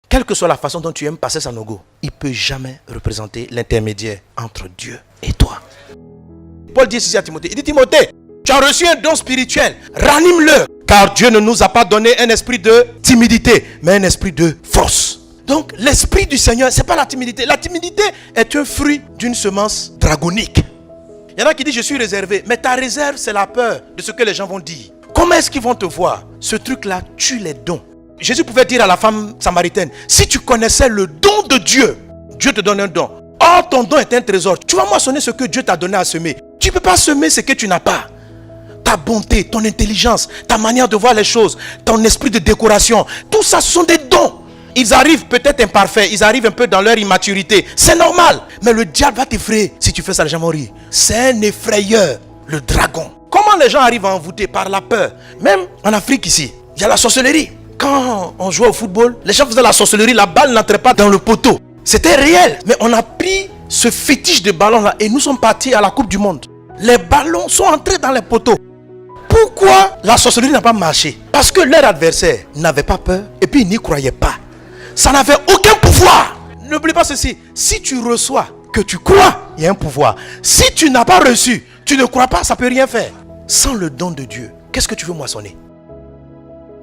quelle que soit la façon dont tu aimes passer son logo, il ne peut jamais représenter l'intermédiaire entre Dieu et toi. Paul dit ceci à Timothée. Il dit, Timothée, tu as reçu un don spirituel, ranime-le. Car Dieu ne nous a pas donné un esprit de timidité, mais un esprit de force. Donc l'esprit du Seigneur, ce n'est pas la timidité. La timidité est un fruit d'une semence dragonique. Il y en a qui disent, je suis réservé. Mais ta réserve, c'est la peur de ce que les gens vont dire. Comment est-ce qu'ils vont te voir? Ce truc-là tue les dons. Jésus pouvait dire à la femme samaritaine, si tu connaissais le don de Dieu, Dieu te donne un don. Or, ton don est un trésor. Tu vas moissonner ce que Dieu t'a donné à semer. Tu ne peux pas semer ce que tu n'as pas. Ta bonté, ton intelligence, ta manière de voir les choses, ton esprit de décoration, tout ça, ce sont des dons. Ils arrivent peut-être imparfaits, ils arrivent un peu dans leur immaturité. C'est normal. Mais le diable va t'effrayer. Si tu fais ça, les gens vont rire. C'est un effrayeur, le dragon. Comment les gens arrivent à envoûter? Par la peur. Même en Afrique ici, il y a la sorcellerie. Quand on jouait au football, les gens faisaient la sorcellerie, la balle n'entrait pas dans le poteau. C'était réel. Mais on a pris ce fétiche de ballon là et nous sommes partis à la Coupe du Monde. Les ballons sont entrés dans les poteaux. Pourquoi la sorcellerie n'a pas marché? Parce que leur adversaire n'avait pas peur et puis il n'y croyait pas. Ça n'avait aucun pouvoir. N'oublie pas ceci. Si tu reçois, que tu crois, il y a un pouvoir. Si tu n'as pas reçu, tu ne crois pas, ça ne peut rien faire. Sans le don de Dieu, qu'est-ce que tu veux moissonner?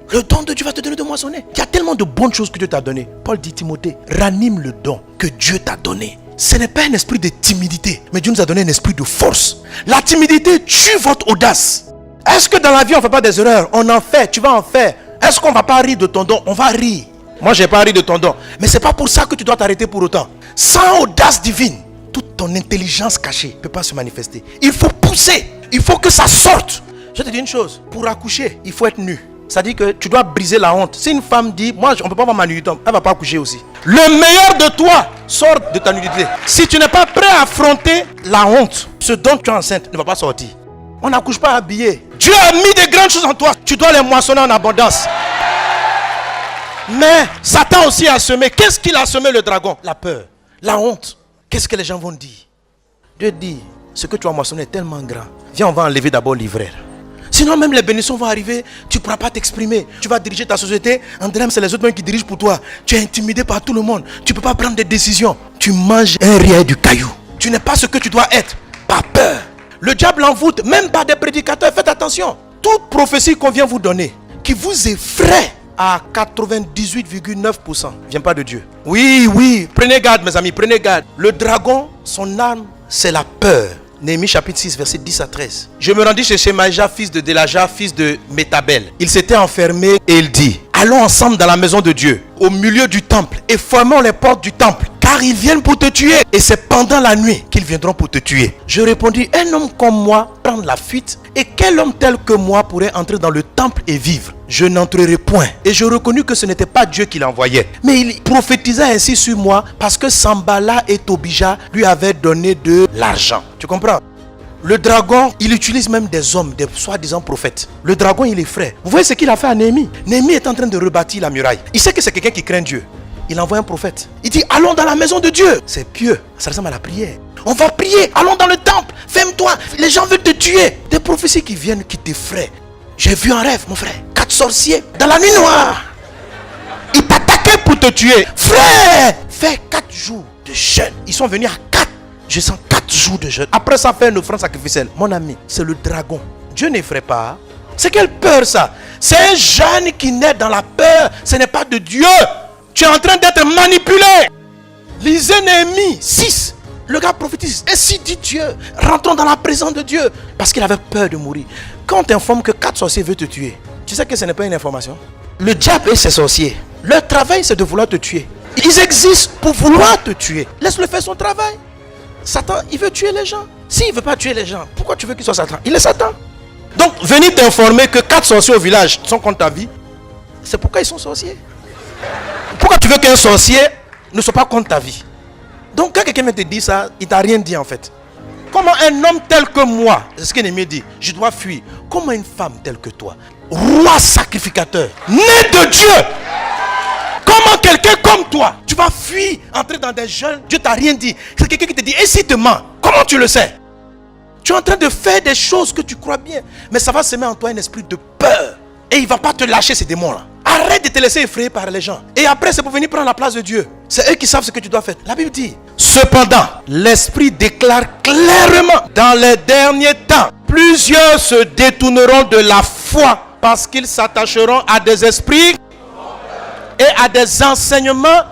Le don de Dieu va te donner de moissonner. Il y a tellement de bonnes choses que Dieu t'a donné. Paul dit, Timothée, ranime le don que Dieu t'a donné. Ce n'est pas un esprit de timidité, mais Dieu nous a donné un esprit de force. La timidité tue votre audace. Est-ce que dans la vie on ne fait pas des erreurs? On en fait, tu vas en faire. Est-ce qu'on ne va pas rire de ton don? On va rire. Moi je n'ai pas ri de ton don. Mais ce n'est pas pour ça que tu dois t'arrêter pour autant. Sans audace divine, toute ton intelligence cachée ne peut pas se manifester. Il faut pousser. Il faut que ça sorte. Je te dis une chose. Pour accoucher, il faut être nu. Ça dit que tu dois briser la honte. Si une femme dit, moi on ne peut pas voir ma nudité, elle ne va pas accoucher aussi. Le meilleur de toi sort de ta nudité. Si tu n'es pas prêt à affronter la honte, ce dont tu es enceinte ne va pas sortir. On n'accouche pas habillé. Dieu a mis de grandes choses en toi. Tu dois les moissonner en abondance. Mais Satan aussi a semé. Qu'est-ce qu'il a semé, le dragon? La peur, la honte. Qu'est-ce que les gens vont dire? Dieu dit, ce que tu as moissonné est tellement grand. Viens, on va enlever d'abord l'ivraie. Sinon même les bénédictions vont arriver, tu ne pourras pas t'exprimer. Tu vas diriger ta société, André, c'est les autres qui dirigent pour toi. Tu es intimidé par tout le monde. Tu ne peux pas prendre des décisions. Tu manges un riz du caillou. Tu n'es pas ce que tu dois être. Par peur. Le diable envoûte, même par des prédicateurs. Faites attention. Toute prophétie qu'on vient vous donner, qui vous effraie à 98,9%, vient pas de Dieu. Oui, prenez garde mes amis, prenez garde. Le dragon, son arme, c'est la peur. Néhémie chapitre 6, verset 10 à 13. Je me rendis chez Shemaïja, fils de Delaja, fils de Métabel. Il s'était enfermé et il dit, allons ensemble dans la maison de Dieu, au milieu du temple, et fermons les portes du temple, car ils viennent pour te tuer. Et c'est pendant la nuit qu'ils viendront pour te tuer. Je répondis, un homme comme moi prendre la fuite, et quel homme tel que moi pourrait entrer dans le temple et vivre? Je n'entrerai point. Et je reconnus que ce n'était pas Dieu qui l'envoyait, mais il prophétisait ainsi sur moi parce que Sambala et Tobija lui avaient donné de l'argent. Tu comprends? Le dragon, il utilise même des hommes, des soi-disant prophètes. Le dragon, il est frère. Vous voyez ce qu'il a fait à Néhémie? Néhémie est en train de rebâtir la muraille. Il sait que c'est quelqu'un qui craint Dieu. Il envoie un prophète. Il dit, allons dans la maison de Dieu. C'est pieux. Ça ressemble à la prière. On va prier. Allons dans le temple. Ferme-toi. Les gens veulent te tuer. Des prophéties qui viennent, qui t'effraient. J'ai vu un rêve, mon frère. 4 sorciers dans la nuit noire. Ils t'attaquaient pour te tuer. Frère, fais 4 jours de jeûne. Ils sont venus à 4. Je sens 4 jours de jeûne. Après ça, faire une offrande sacrificielle. Mon ami, c'est le dragon. Dieu n'effraie pas. C'est quelle peur ça? C'est un jeune qui naît dans la peur. Ce n'est pas de Dieu. Tu es en train d'être manipulé. Lisez Néhémie 6. Le gars prophétise. Et si dit Dieu, rentrons dans la présence de Dieu. Parce qu'il avait peur de mourir. Quand on t'informe que 4 sorciers veulent te tuer, tu sais que ce n'est pas une information. Le diable et ses sorciers, leur travail c'est de vouloir te tuer. Ils existent pour vouloir te tuer. Laisse-le faire son travail. Satan, il veut tuer les gens. S'il ne veut pas tuer les gens, pourquoi tu veux qu'il soit Satan? Il est Satan. Donc, venir t'informer que 4 sorciers au village sont contre ta vie, c'est pourquoi ils sont sorciers. Pourquoi tu veux qu'un sorcier ne soit pas contre ta vie? Donc, quand quelqu'un vient te dire ça, il t'a rien dit en fait. Comment un homme tel que moi, c'est ce que Néhémie dit, je dois fuir. Comment une femme telle que toi, roi sacrificateur, né de Dieu, comment quelqu'un comme toi, tu vas fuir, entrer dans des jeûnes, Dieu t'a rien dit. C'est quelqu'un qui te dit, et s'il te ment, comment tu le sais? Tu es en train de faire des choses que tu crois bien, mais ça va semer en toi un esprit de peur. Et il ne va pas te lâcher ces démons-là. Arrête de te laisser effrayer par les gens. Et après, c'est pour venir prendre la place de Dieu. C'est eux qui savent ce que tu dois faire. La Bible dit, cependant, l'Esprit déclare clairement, dans les derniers temps, plusieurs se détourneront de la foi parce qu'ils s'attacheront à des esprits et à des enseignements.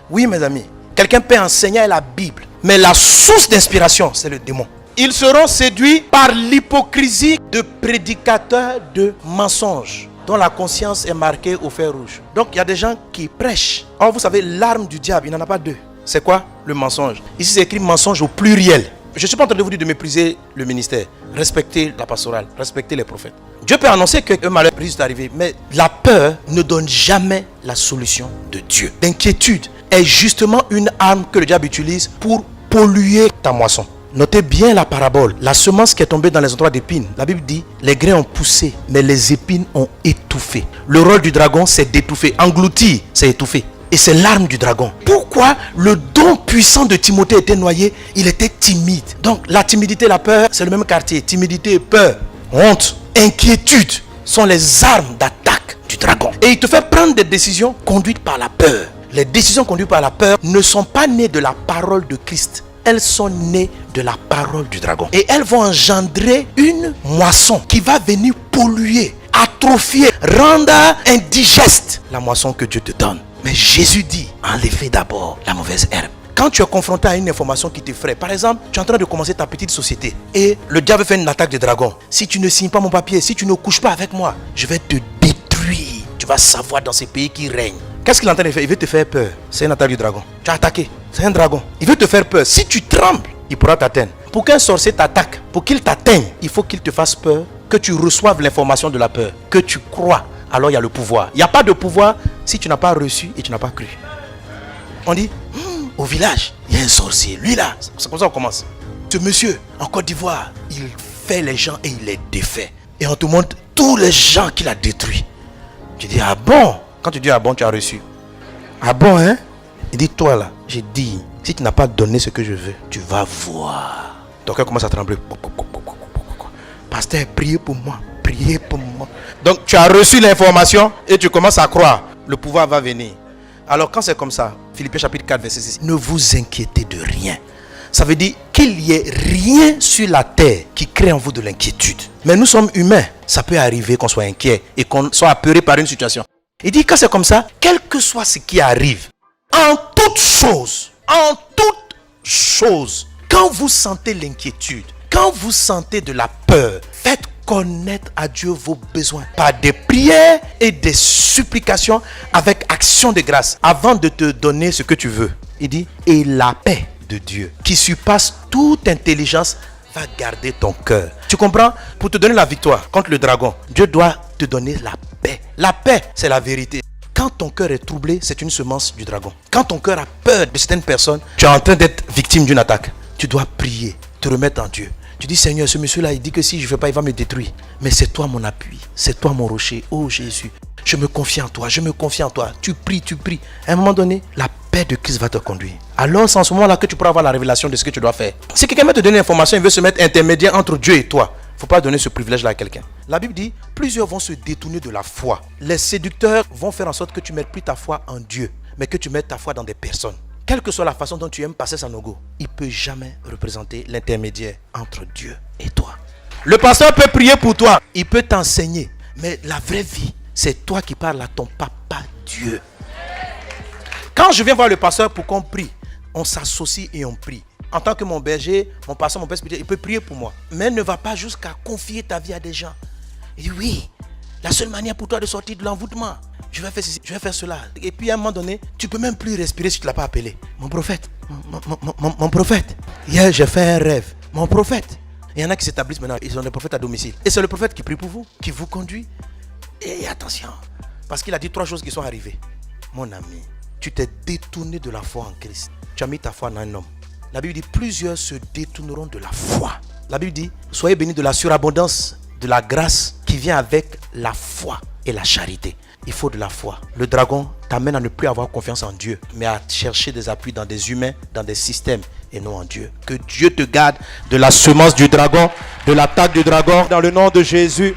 Oui, mes amis, quelqu'un peut enseigner la Bible, mais la source d'inspiration, c'est le démon. Ils seront séduits par l'hypocrisie de prédicateurs de mensonges, dont la conscience est marquée au fer rouge. Donc, il y a des gens qui prêchent. Or, vous savez, l'arme du diable, il n'en a pas deux. C'est quoi le mensonge? Ici, c'est écrit mensonge au pluriel. Je ne suis pas en train de vous dire de mépriser le ministère. Respectez la pastorale, respectez les prophètes. Dieu peut annoncer qu'un malheur risque d'arriver, mais la peur ne donne jamais la solution de Dieu. L'inquiétude est justement une arme que le diable utilise pour polluer ta moisson. Notez bien la parabole. La semence qui est tombée dans les endroits d'épines. La Bible dit, les grains ont poussé, mais les épines ont étouffé. Le rôle du dragon, c'est d'étouffer. Engloutir, c'est étouffer. Et c'est l'arme du dragon. Pourquoi le don puissant de Timothée était noyé? Il était timide. Donc la timidité et la peur, c'est le même quartier. Timidité et peur, honte, inquiétude sont les armes d'attaque du dragon. Et il te fait prendre des décisions conduites par la peur. Les décisions conduites par la peur ne sont pas nées de la parole de Christ. Elles sont nées de la parole du dragon. Et elles vont engendrer une moisson qui va venir polluer, atrophier, rendre indigeste la moisson que Dieu te donne. Mais Jésus dit, enlevez d'abord la mauvaise herbe. Quand tu es confronté à une information qui t'effraie, par exemple, tu es en train de commencer ta petite société et le diable fait une attaque de dragon. Si tu ne signes pas mon papier, si tu ne couches pas avec moi, je vais te détruire. Tu vas savoir dans ces pays qui règnent. Qu'est-ce qu'il est en train de faire? Il veut te faire peur. C'est une attaque du dragon. Tu as attaqué. C'est un dragon. Il veut te faire peur. Si tu trembles, il pourra t'atteindre. Pour qu'un sorcier t'attaque, pour qu'il t'atteigne, il faut qu'il te fasse peur, que tu reçoives l'information de la peur, que tu crois. Alors il y a le pouvoir. Il n'y a pas de pouvoir si tu n'as pas reçu et tu n'as pas cru. On dit, au village, il y a un sorcier. Lui là, c'est comme ça qu'on commence. Ce monsieur, en Côte d'Ivoire, il fait les gens et il les défait. Et on te montre tous les gens qu'il a détruits. Tu dis, ah bon? Quand tu dis ah bon, tu as reçu. Ah bon, hein? Il dit, toi là, j'ai dit, si tu n'as pas donné ce que je veux, tu vas voir. Ton cœur commence à trembler. Pasteur, priez pour moi. Priez pour moi. Donc tu as reçu l'information et tu commences à croire. Le pouvoir va venir. Alors quand c'est comme ça, Philippiens chapitre 4 verset 6, ne vous inquiétez de rien. Ça veut dire qu'il n'y ait rien sur la terre qui crée en vous de l'inquiétude. Mais nous sommes humains. Ça peut arriver qu'on soit inquiet et qu'on soit apeuré par une situation. Il dit quand c'est comme ça, quel que soit ce qui arrive, en toute chose, quand vous sentez l'inquiétude, quand vous sentez de la peur, faites connaître à Dieu vos besoins par des prières et des supplications avec action de grâce avant de te donner ce que tu veux. Il dit, et la paix de Dieu qui surpasse toute intelligence va garder ton cœur. Tu comprends? Pour te donner la victoire contre le dragon, Dieu doit te donner la paix. La paix, c'est la vérité. Quand ton cœur est troublé, c'est une semence du dragon. Quand ton cœur a peur de certaines personnes, tu es en train d'être victime d'une attaque. Tu dois prier, te remettre en Dieu. Tu dis, Seigneur, ce monsieur-là, il dit que si je ne fais pas, il va me détruire. Mais c'est toi mon appui, c'est toi mon rocher. Oh Jésus, je me confie en toi, je me confie en toi. Tu pries. À un moment donné, la paix de Christ va te conduire. Alors c'est en ce moment-là que tu pourras avoir la révélation de ce que tu dois faire. Si quelqu'un veut te donner l'information, il veut se mettre intermédiaire entre Dieu et toi. Il ne faut pas donner ce privilège-là à quelqu'un. La Bible dit, plusieurs vont se détourner de la foi. Les séducteurs vont faire en sorte que tu ne mettes plus ta foi en Dieu, mais que tu mettes ta foi dans des personnes. Quelle que soit la façon dont tu aimes passer sa nogo, il ne peut jamais représenter l'intermédiaire entre Dieu et toi. Le pasteur peut prier pour toi, il peut t'enseigner, mais la vraie vie, c'est toi qui parles à ton papa Dieu. Quand je viens voir le pasteur pour qu'on prie, on s'associe et on prie. En tant que mon berger, mon pasteur, mon père spirituel, il peut prier pour moi. Mais ne va pas jusqu'à confier ta vie à des gens. Il dit oui, la seule manière pour toi de sortir de l'envoûtement, je vais faire ceci, je vais faire cela. Et puis à un moment donné, tu ne peux même plus respirer si tu ne l'as pas appelé. Mon prophète, mon prophète. Hier, j'ai fait un rêve. Mon prophète. Il y en a qui s'établissent maintenant, ils ont des prophètes à domicile. Et c'est le prophète qui prie pour vous, qui vous conduit. Et attention, parce qu'il a dit 3 choses qui sont arrivées. Mon ami, tu t'es détourné de la foi en Christ. Tu as mis ta foi dans un homme. La Bible dit, plusieurs se détourneront de la foi. La Bible dit, soyez bénis de la surabondance, de la grâce qui vient avec la foi et la charité. Il faut de la foi. Le dragon t'amène à ne plus avoir confiance en Dieu, mais à chercher des appuis dans des humains, dans des systèmes et non en Dieu. Que Dieu te garde de la semence du dragon, de l'attaque du dragon, dans le nom de Jésus.